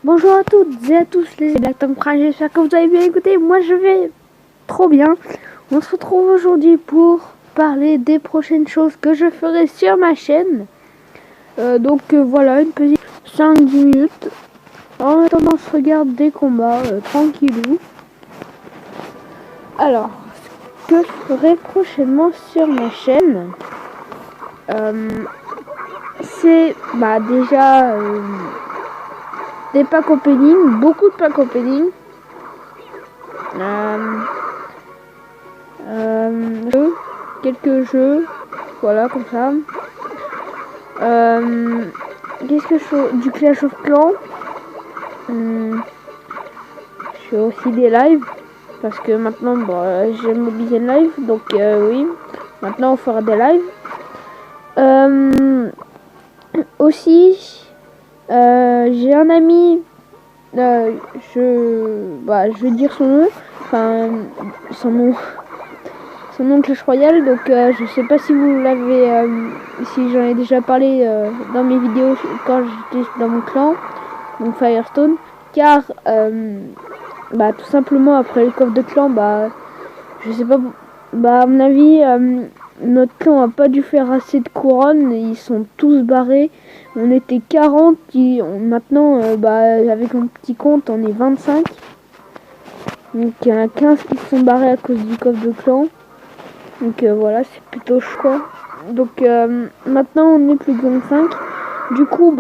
Bonjour à toutes et à tous les Black Tom Prime, j'espère que vous avez bien écouté. Moi je vais trop bien. On se retrouve aujourd'hui pour parler des prochaines choses que je ferai sur ma chaîne. Voilà, une petite 5-10 minutes. En attendant, on se regarde des combats tranquillou. Alors, ce que je ferai prochainement sur ma chaîne, c'est déjà des packs opening, beaucoup de packs opening. Quelques jeux, voilà, comme ça. Qu'est-ce que je fais? Du Clash of Clans. Je fais aussi des lives, parce que maintenant, j'aime Mobile Live, donc oui, maintenant on fera des lives. Aussi, j'ai un ami, je vais dire son nom, son nom Clash Royale, donc je sais pas si vous l'avez, si j'en ai déjà parlé dans mes vidéos quand j'étais dans mon clan, donc Firestone, car tout simplement après le coffre de clan, je sais pas, à mon avis, notre clan a pas dû faire assez de couronnes, ils sont tous barrés. On était 40, maintenant avec mon petit compte on est 25. Donc il y en a 15 qui sont barrés à cause du coffre de clan. Donc voilà, c'est plutôt chouette. Donc maintenant on est plus de 25. Du coup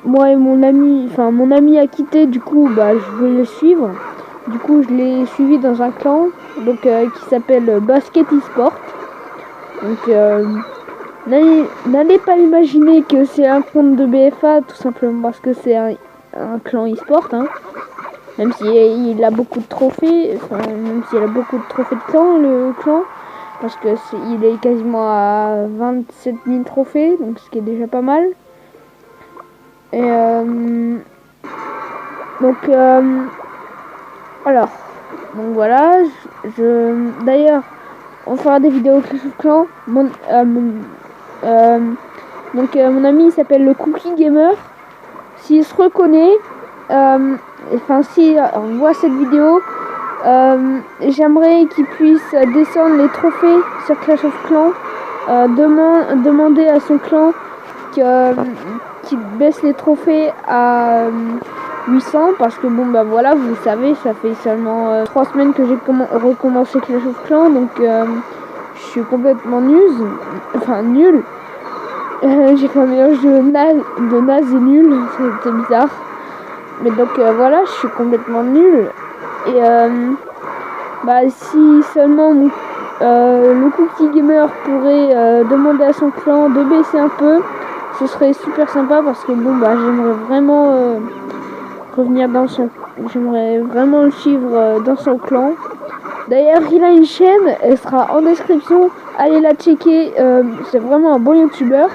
moi et mon ami a quitté, du coup je veux le suivre. Du coup je l'ai suivi dans un clan donc qui s'appelle Basket eSport. Donc n'allez pas imaginer que c'est un compte de BFA, tout simplement parce que c'est un clan eSport, hein. Même s'il a beaucoup de trophées, même s'il a beaucoup de trophées de clan, le clan, parce que il est quasiment à 27 000 trophées, donc ce qui est déjà pas mal. Et alors, donc voilà, d'ailleurs, on fera des vidéos Clash of Clans. Mon ami il s'appelle le Cookie Gamer. S'il se reconnaît, si on voit cette vidéo, j'aimerais qu'il puisse descendre les trophées sur Clash of Clans, demander à son clan qu'il baisse les trophées à 800, parce que voilà, vous savez, ça fait seulement 3 semaines que j'ai recommencé Clash of Clans, donc je suis complètement nul. J'ai fait un mélange de naze et nul, c'est bizarre. Mais donc voilà, je suis complètement nul. Et si seulement le Cookie Gamer pourrait demander à son clan de baisser un peu, ce serait super sympa, parce que j'aimerais vraiment revenir dans son... J'aimerais vraiment le suivre dans son clan. D'ailleurs, il a une chaîne, elle sera en description. Allez la checker, c'est vraiment un bon youtubeur.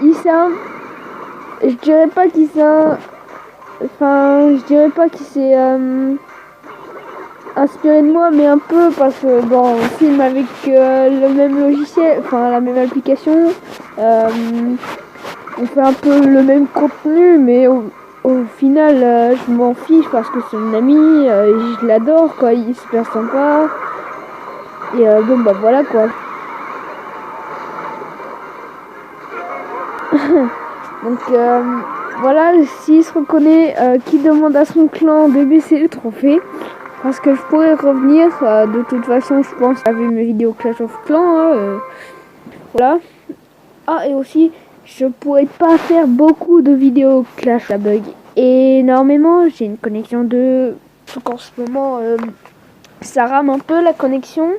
Je dirais pas qu'il s'est inspiré de moi, mais un peu, parce que on filme avec le même logiciel, la même application. On fait un peu le même contenu, mais au final, je m'en fiche, parce que c'est mon ami, je l'adore, quoi, il est super sympa. Et voilà, quoi. Donc voilà, s'il se reconnaît, qui demande à son clan de baisser les trophées, parce que je pourrais revenir, de toute façon je pense avec mes vidéos Clash of Clans, voilà. Et aussi, je pourrais pas faire beaucoup de vidéos Clash, ça bug énormément, j'ai une connexion de... En ce moment, ça rame un peu la connexion,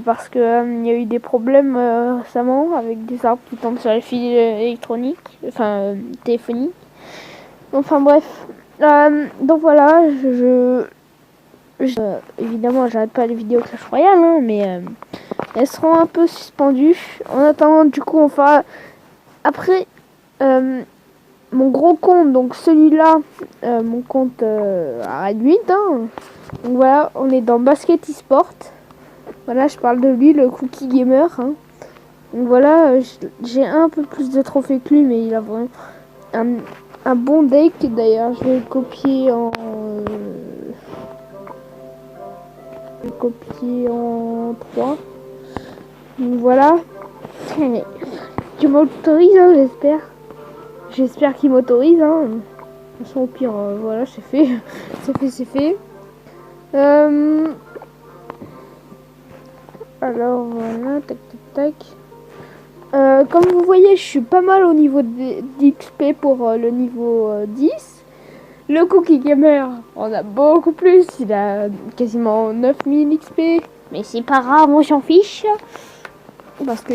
parce que il y a eu des problèmes récemment avec des arbres qui tombent sur les fils électroniques, téléphoniques. Enfin bref, donc voilà, évidemment j'arrête pas les vidéos Clash Royale, hein, mais elles seront un peu suspendues. En attendant, du coup on fera après mon gros compte, donc celui-là, mon compte à 8, hein, Donc voilà, on est dans Basket eSport. Voilà, je parle de lui, le Cookie Gamer. Hein. Donc voilà, j'ai un peu plus de trophées que lui, mais il a vraiment un bon deck. D'ailleurs, je vais le copier en... je vais le copier en 3. Donc voilà. Tu m'autorises, hein, j'espère. J'espère qu'il m'autorise. Hein. De toute façon, au pire, voilà, c'est fait. C'est fait. Alors voilà, tac tac tac. Comme vous voyez, je suis pas mal au niveau d'XP pour le niveau 10. Le Cookie Gamer en a beaucoup plus, il a quasiment 9000 XP. Mais c'est pas grave, moi j'en fiche. Parce que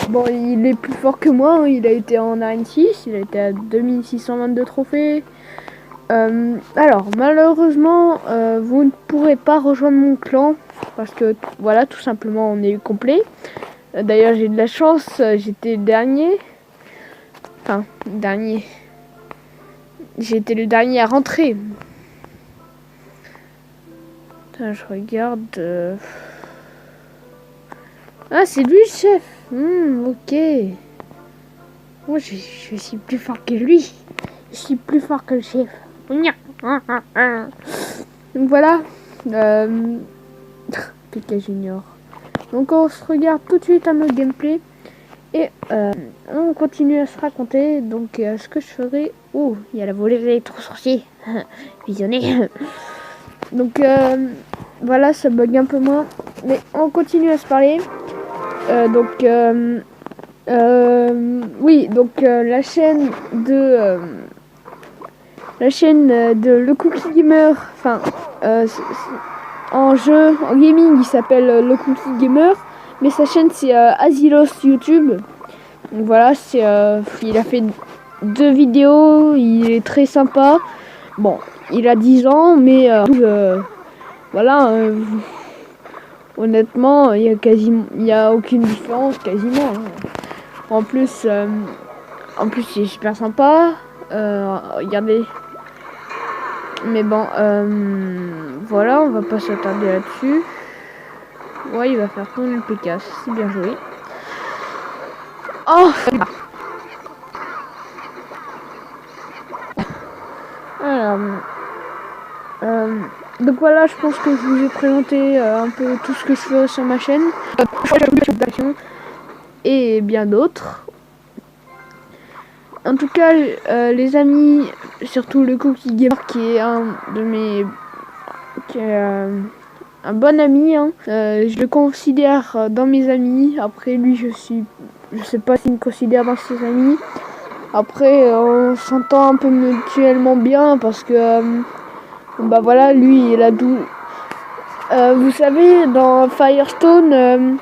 bon, il est plus fort que moi, hein. Il a été en Arène 6, il a été à 2622 trophées. Alors malheureusement vous ne pourrez pas rejoindre mon clan parce que voilà, tout simplement on est complet. D'ailleurs j'ai de la chance, j'étais le dernier. Enfin dernier. J'ai été le dernier à rentrer. Putain, je regarde. Ah, c'est lui le chef. Ok. Moi je suis plus fort que lui. Je suis plus fort que le chef. Donc voilà. Pika Junior. Donc on se regarde tout de suite à notre gameplay. Et on continue à se raconter. Donc ce que je ferai... Oh, il y a la volée d'électro-sorcier. Visionné. Donc voilà, ça bug un peu moins. Mais on continue à se parler. Oui, donc la chaîne de Le Cookie Gamer, enfin en jeu, en gaming, il s'appelle Le Cookie Gamer, mais sa chaîne c'est Azylos YouTube. Donc voilà, c'est il a fait 2 vidéos, il est très sympa. Bon, il a 10 ans, mais voilà, honnêtement, il y a aucune différence quasiment. Hein. En plus, c'est super sympa. Regardez. Mais bon, voilà, on va pas s'attarder là-dessus. Ouais, il va faire tourner le PK, c'est bien joué. Oh! Alors, donc voilà, je pense que je vous ai présenté un peu tout ce que je fais sur ma chaîne. Et bien d'autres. En tout cas, les amis, surtout le Cookie Gamer qui est un de mes... qui est un bon ami, hein. Je le considère dans mes amis. Après lui, je sais pas s'il me considère dans ses amis. Après, on s'entend un peu mutuellement bien parce que bah voilà, lui il a vous savez, dans Firestone,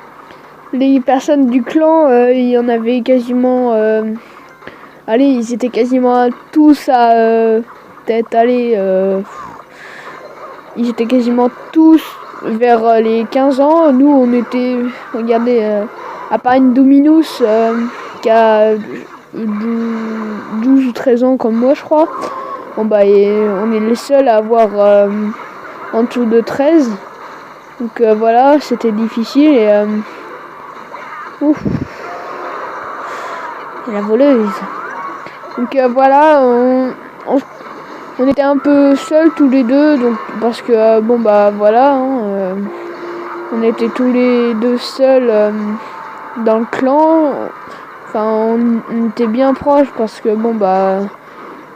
les personnes du clan, il y en avait quasiment... allez, ils étaient quasiment tous à peut-être aller... ils étaient quasiment tous vers les 15 ans. Nous, on était, regardez, à part une Dominus qui a 12 ou 13 ans comme moi, je crois. Bon, bah, on est les seuls à avoir en dessous de 13. Donc voilà, c'était difficile et... ouf. Et la voleuse. Donc voilà, on était un peu seuls tous les deux, donc parce que bon bah voilà, hein, on était tous les deux seuls dans le clan. Enfin, on était bien proches parce que bon bah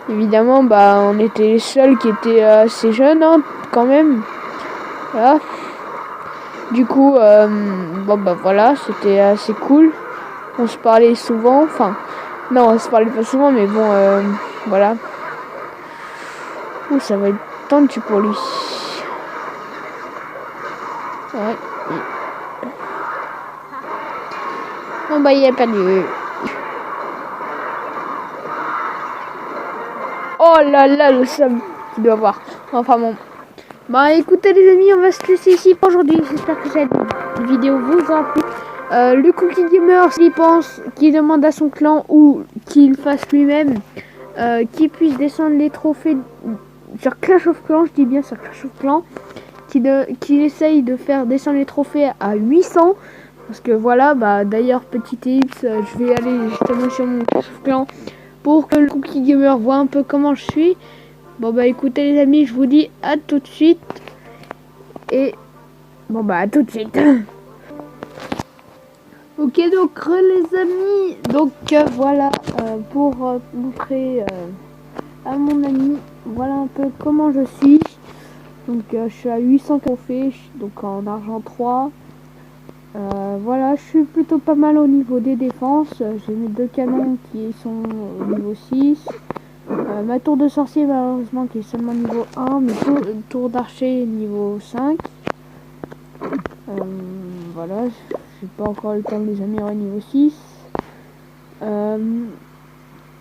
évidemment bah on était les seuls qui étaient assez jeunes, hein, quand même. Voilà. Du coup, bon bah voilà, c'était assez cool. On se parlait souvent, enfin non, on se parlait pas souvent, mais bon, voilà. Ouh, ça va être tendu pour lui. Ouais. Bon bah il a perdu. Oh là là, le somme qu'il doit avoir. Enfin bon. Bah écoutez les amis, on va se laisser ici pour aujourd'hui. J'espère que cette vidéo vous aura plu. Le Cookie Gamer, s'il pense, qu'il demande à son clan ou qu'il fasse lui-même, qu'il puisse descendre les trophées sur Clash of Clans, je dis bien sur Clash of Clans. qui essaye de faire descendre les trophées à 800. Parce que voilà, bah d'ailleurs, petit tips, je vais aller justement sur mon Clash of Clans pour que le Cookie Gamer voit un peu comment je suis. Bon bah écoutez les amis, je vous dis à tout de suite. Et bon bah à tout de suite. Ok donc les amis, donc voilà pour montrer à mon ami, voilà un peu comment je suis. Donc je suis à 800 trophées, donc en argent 3. Voilà, je suis plutôt pas mal au niveau des défenses. J'ai mes 2 canons qui sont au niveau 6. Ma tour de sorcier malheureusement qui est seulement niveau 1. Mes tour d'archer niveau 5. Voilà, j'ai pas encore le temps de les améliorer niveau 6.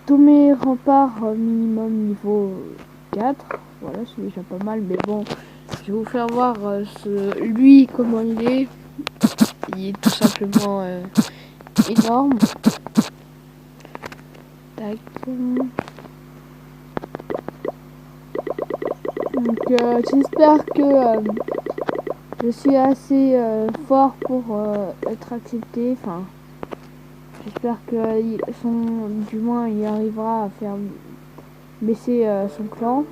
Tous mes remparts minimum niveau 4. Voilà, c'est déjà pas mal, mais bon, je vais vous faire voir lui comment il est. Il est tout simplement énorme. Tac. Donc j'espère que je suis assez fort pour être accepté. Enfin, j'espère que du moins il arrivera à faire baisser son clan.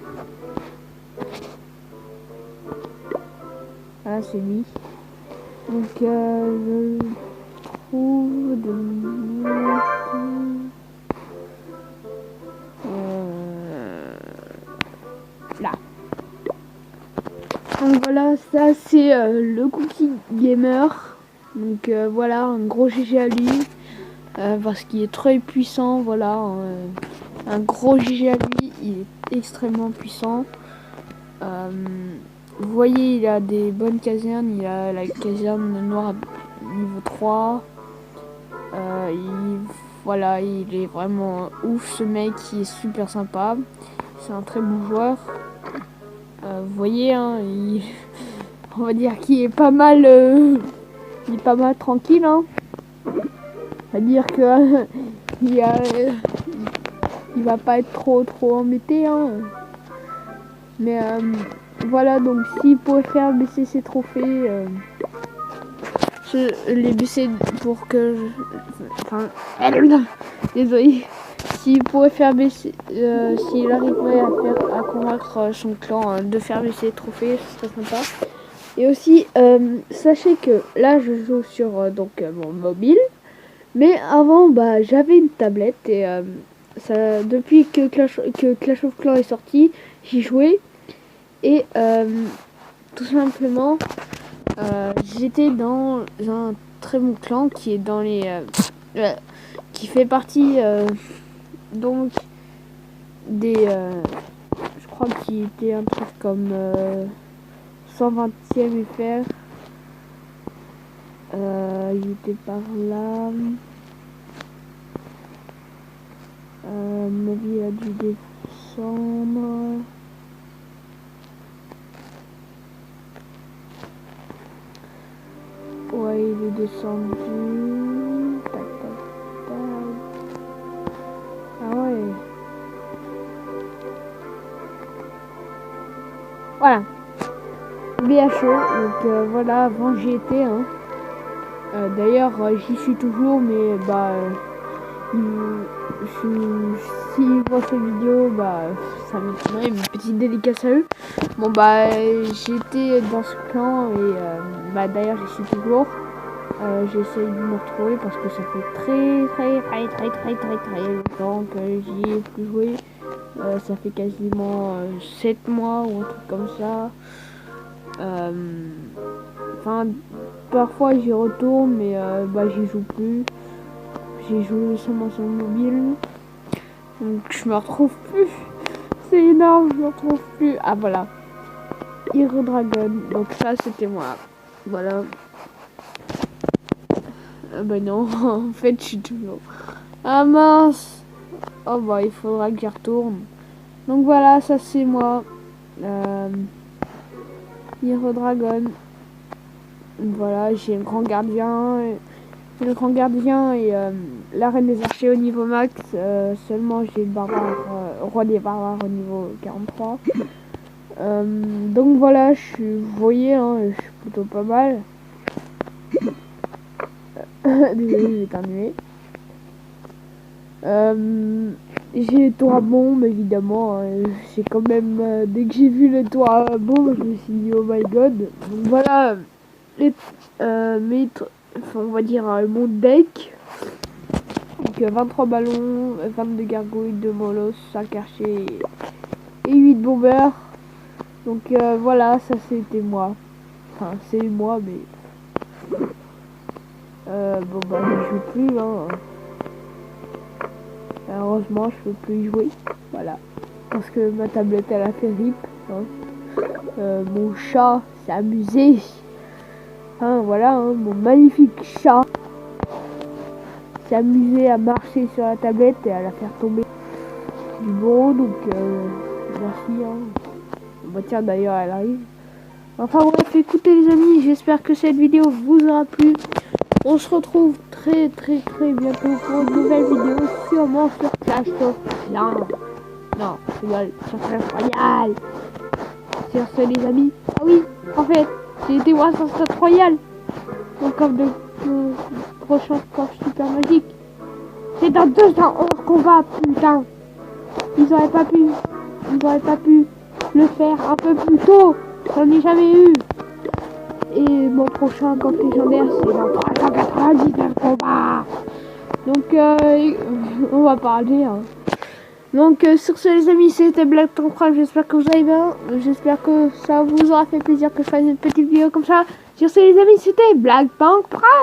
Voilà, c'est lui. Donc je trouve de là. Donc voilà, ça c'est le Cookie Gamer. Donc voilà, un gros GG à lui. Parce qu'il est très puissant, voilà. Un gros GG à lui, il est extrêmement puissant. Vous voyez, il a des bonnes casernes, il a la caserne noire niveau 3. Voilà, il est vraiment ouf ce mec, il est super sympa. C'est un très bon joueur. Vous voyez, hein, on va dire qu'il est pas mal, il est pas mal tranquille. Hein. On va dire que il va pas être trop embêté. Hein. Mais voilà, donc s'il pouvait faire baisser ses trophées, les baisser pour que enfin désolé, s'il pourrait faire baisser s'il arriverait à convaincre son clan de faire baisser les trophées, ce serait sympa. Et aussi sachez que là je joue sur mon mobile, mais avant bah j'avais une tablette et ça, depuis que Clash of Clans est sorti, j'y jouais et tout simplement j'étais dans un très bon clan qui est dans les qui fait partie donc des je crois qu'il était un truc comme 120e FR. Il était par là. Ma vie a dû descendre. Ouais, il est descendu. Tac, tac, tac. Ah ouais. Voilà. BHO. Donc voilà, avant j'y étais. Hein. D'ailleurs, j'y suis toujours, mais bah, s'ils voient cette vidéo, bah, ça m'étonnerait, une petite dédicace à eux. Bon bah, j'étais dans ce clan et bah d'ailleurs j'y suis toujours. J'essaye de me retrouver parce que ça fait très longtemps que j'y ai plus joué. Ça fait quasiment 7 mois ou un truc comme ça. Enfin, parfois j'y retourne, mais bah j'y joue plus. J'ai joué seulement sur le mobile. Donc je me retrouve plus. C'est énorme, je me retrouve plus. Ah voilà. Hero Dragon. Donc ça c'était moi. Voilà. Bah non, en fait je suis toujours. Ah mince. Oh bah il faudra que j'y retourne. Donc voilà, ça c'est moi. Hero Dragon. Voilà, j'ai le grand gardien. Le grand gardien et la reine des archers au niveau max. Seulement j'ai le barbare, roi des barbares au niveau 43. Donc voilà, vous voyez, hein, je suis plutôt pas mal. Désolé, je vais éternuer. J'ai les toits à bombe, évidemment. J'ai quand même, dès que j'ai vu le toit à bombe, je me suis dit oh my god. Donc voilà, on va dire mon deck. Donc 23 ballons, 22 gargouilles, 2 molosses, 5 archers et 8 bombers. Donc voilà, ça c'était moi. Enfin, c'est moi, mais bon bah je joue plus, hein. Heureusement, je peux plus y jouer. Voilà. Parce que ma tablette, elle a fait rip. Hein. Mon chat s'est amusé. Hein, voilà, hein, mon magnifique chat s'est amusé à marcher sur la tablette et à la faire tomber du bureau. Donc, merci. Hein. Bah tiens, d'ailleurs, elle arrive. Enfin bref, écoutez les amis, j'espère que cette vidéo vous aura plu. On se retrouve très bientôt pour une nouvelle vidéo, sûrement sur Clash of Clans. Non, je rigole, sur Clash Royale. Sur ce les amis. Ah oui, en fait, j'ai été voir sur Clash Royale. Donc comme de prochain score super magique. C'est dans 211 combats, putain. Ils auraient pas pu le faire un peu plus tôt. J'en ai jamais eu. Et mon prochain compte légendaire, c'est dans 399 combats. Donc, on va parler. Hein. Donc, sur ce, les amis, c'était Black Tank Prime. J'espère que vous allez bien. J'espère que ça vous aura fait plaisir que je fasse une petite vidéo comme ça. Sur ce, les amis, c'était Black Tank Prime.